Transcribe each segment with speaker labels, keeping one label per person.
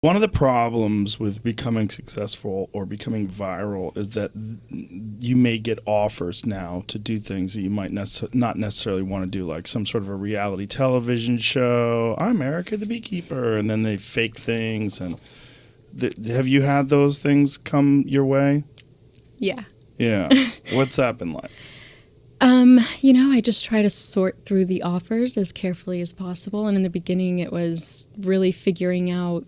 Speaker 1: One of the problems with becoming successful or becoming viral is that you may get offers now to do things that you might not necessarily want to do, like some sort of a reality television show. I'm Erika the Beekeeper, and then they fake things. And have you had those things come your way?
Speaker 2: Yeah.
Speaker 1: Yeah. What's that been like?
Speaker 2: I just try to sort through the offers as carefully as possible. And in the beginning, it was really figuring out,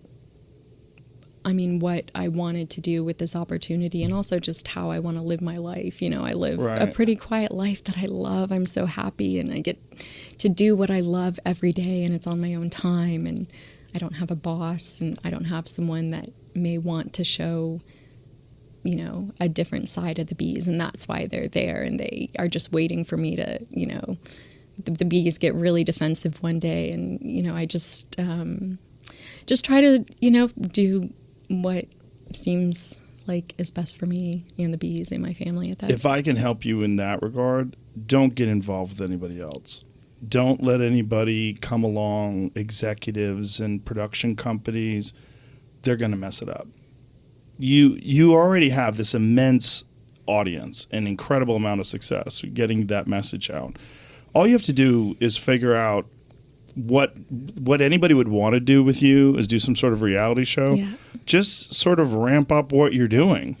Speaker 2: what I wanted to do with this opportunity, and also just how I want to live my life. I live a pretty quiet life that I love. I'm so happy, and I get to do what I love every day, and it's on my own time, and I don't have a boss, and I don't have someone that may want to show a different side of the bees, and that's why they're there, and they are just waiting for me to, the bees get really defensive one day, and, I just try to, do what seems like is best for me and the bees and my family at that.
Speaker 1: If I can help you in that regard, don't get involved with anybody else. Don't let anybody come along, executives and production companies. They're going to mess it up. You already have this immense audience, an incredible amount of success getting that message out. All you have to do is figure out what anybody would want to do with you is do some sort of reality show.
Speaker 2: Yeah.
Speaker 1: Just sort of ramp up what you're doing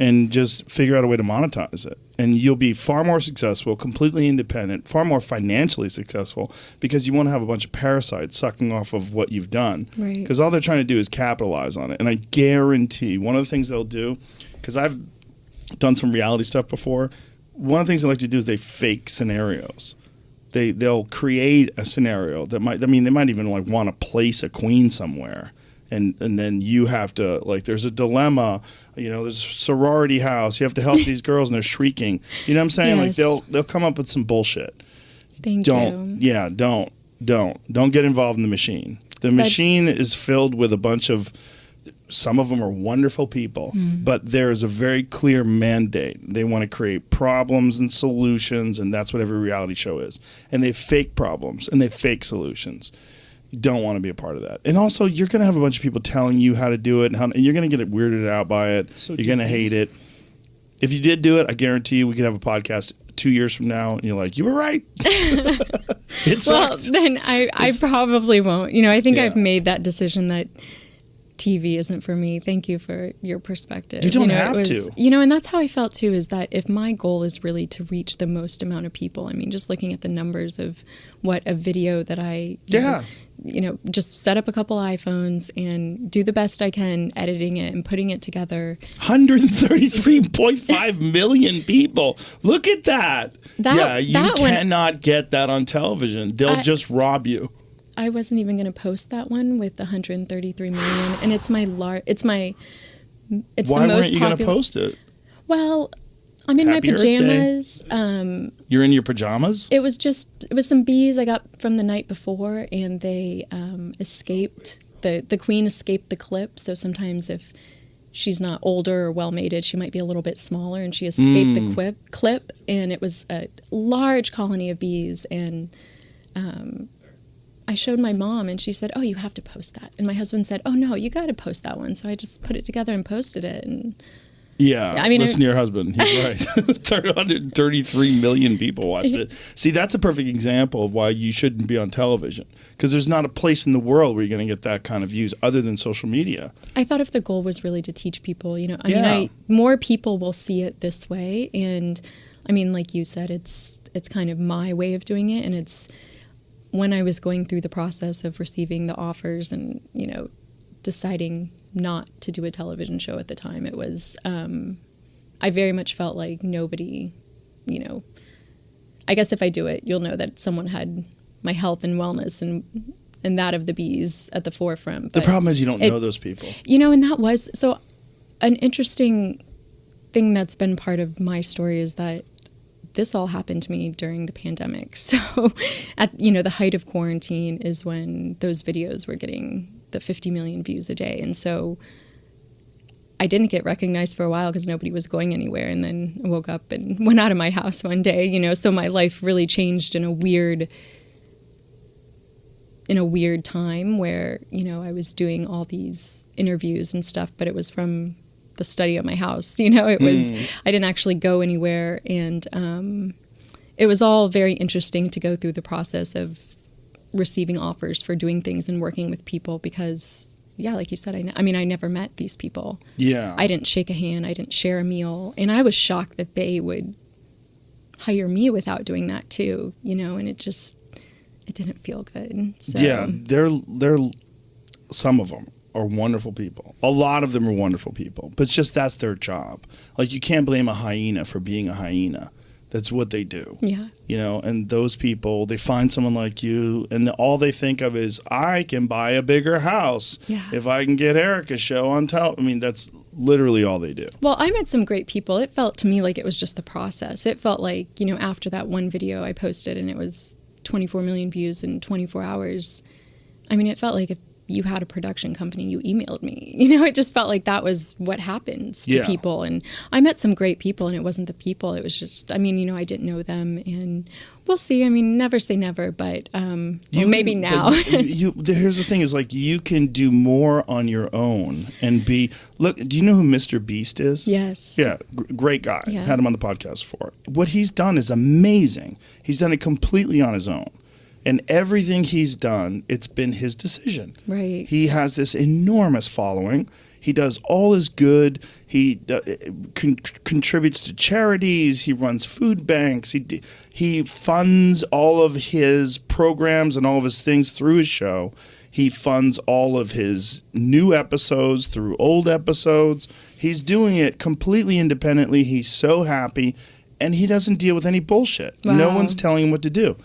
Speaker 1: and just figure out a way to monetize it. And you'll be far more successful, completely independent, far more financially successful, because you won't have a bunch of parasites sucking off of what you've done.
Speaker 2: Right.
Speaker 1: Because all they're trying to do is capitalize on it. And I guarantee one of the things they'll do, because I've done some reality stuff before, one of the things they like to do is they fake scenarios. They'll create a scenario that they might even like want to place a queen somewhere. And then you have to, like, there's a dilemma, there's a sorority house. You have to help these girls and they're shrieking. You know what I'm saying?
Speaker 2: Yes.
Speaker 1: Like they'll come up with some bullshit.
Speaker 2: Thank you.
Speaker 1: Yeah, don't get involved in the machine. The machine is filled with a bunch of, some of them are wonderful people, but there is a very clear mandate. They want to create problems and solutions, and that's what every reality show is. And they fake problems and they fake solutions. You don't want to be a part of that. And also, you're going to have a bunch of people telling you how to do it, and you're going to get weirded out by it. So you're going to hate it. If you did do it, I guarantee you we could have a podcast 2 years from now, and you're like, you were right. It sucked.
Speaker 2: Well, then I probably won't. I think I've made that decision that TV isn't for me. Thank you for your perspective.
Speaker 1: You don't have to.
Speaker 2: And that's how I felt too, is that if my goal is really to reach the most amount of people, just looking at the numbers of what a video that I, just set up a couple iPhones and do the best I can editing it and putting it together.
Speaker 1: 133.5 million people. Look at that. You cannot get that on television. They'll just rob you.
Speaker 2: I wasn't even going to post that one with 133 million, and it's
Speaker 1: Why
Speaker 2: the most
Speaker 1: weren't you going to
Speaker 2: popular.
Speaker 1: post it?
Speaker 2: Well, I'm in
Speaker 1: Happy
Speaker 2: my pajamas.
Speaker 1: You're in your pajamas?
Speaker 2: It was some bees I got from the night before, and they escaped. The queen escaped the clip, so sometimes if she's not older or well-mated, she might be a little bit smaller, and she escaped the clip, and it was a large colony of bees, and I showed my mom, and she said, "Oh, you have to post that." And my husband said, "Oh no, you got to post that one." So I just put it together and posted it. And
Speaker 1: listen to your husband. He's right. 133 million people watched it. See, that's a perfect example of why you shouldn't be on television, because there's not a place in the world where you're going to get that kind of views other than social media.
Speaker 2: I thought if the goal was really to teach people, more people will see it this way. And like you said, it's kind of my way of doing it, and it's. When I was going through the process of receiving the offers and, deciding not to do a television show at the time, it was, I very much felt like nobody, I guess if I do it, you'll know that someone had my health and wellness and that of the bees at the forefront.
Speaker 1: But the problem is you don't know those people.
Speaker 2: And that was, so an interesting thing that's been part of my story is that this all happened to me during the pandemic. So at, the height of quarantine is when those videos were getting the 50 million views a day. And so I didn't get recognized for a while because nobody was going anywhere. And then I woke up and went out of my house one day, so my life really changed in a weird in a weird time where, I was doing all these interviews and stuff, but it was from the study of my house. It was, I didn't actually go anywhere. And it was all very interesting to go through the process of receiving offers for doing things and working with people because, like you said, I never met these people.
Speaker 1: Yeah.
Speaker 2: I didn't shake a hand. I didn't share a meal. And I was shocked that they would hire me without doing that too, and it didn't feel good. So.
Speaker 1: Yeah, they're some of them are wonderful people. A lot of them are wonderful people, but it's just that's their job. Like, you can't blame a hyena for being a hyena. That's what they do. Yeah. And those people, they find someone like you, and all they think of is, I can buy a bigger house if I can get Erika's show on television. That's literally all they do.
Speaker 2: Well, I met some great people. It felt to me like it was just the process. It felt like, after that one video I posted and it was 24 million views in 24 hours, it felt like if you had a production company, you emailed me. It just felt like that was what happens to people. And I met some great people, and it wasn't the people. It was just, I didn't know them. And we'll see. Never say never, but maybe now.
Speaker 1: Here's the thing is, like, you can do more on your own and look, do you know who Mr. Beast is?
Speaker 2: Yes.
Speaker 1: Yeah, great guy. Yeah. Had him on the podcast before. What he's done is amazing. He's done it completely on his own. And everything he's done, it's been his decision.
Speaker 2: Right.
Speaker 1: He has this enormous following. He does all his good. He contributes to charities. He runs food banks. He funds all of his programs and all of his things through his show. He funds all of his new episodes through old episodes. He's doing it completely independently. He's so happy. And he doesn't deal with any bullshit. Wow. No one's telling him what to do.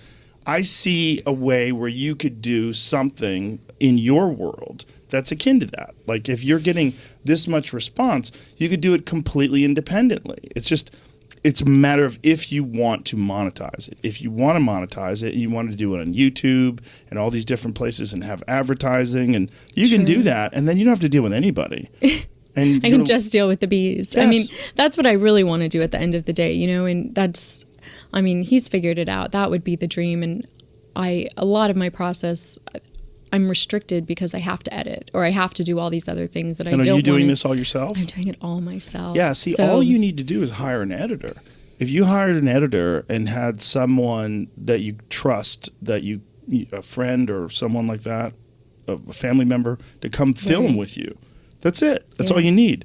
Speaker 1: I see a way where you could do something in your world that's akin to that. Like, if you're getting this much response, you could do it completely independently. It's a matter of if you want to monetize it. If you want to monetize it, you want to do it on YouTube and all these different places and have advertising, and you can do that, and then you don't have to deal with anybody. And
Speaker 2: I can just deal with the bees. Yes. That's what I really want to do at the end of the day, and that's... he's figured it out. That would be the dream. And a lot of my process, I'm restricted because I have to edit or I have to do all these other things that I don't want.
Speaker 1: And are you doing this all yourself?
Speaker 2: I'm doing it all myself.
Speaker 1: Yeah, see, all you need to do is hire an editor. If you hired an editor and had someone that you trust, a friend or someone like that, a family member, to come film with you, that's it. That's all you need.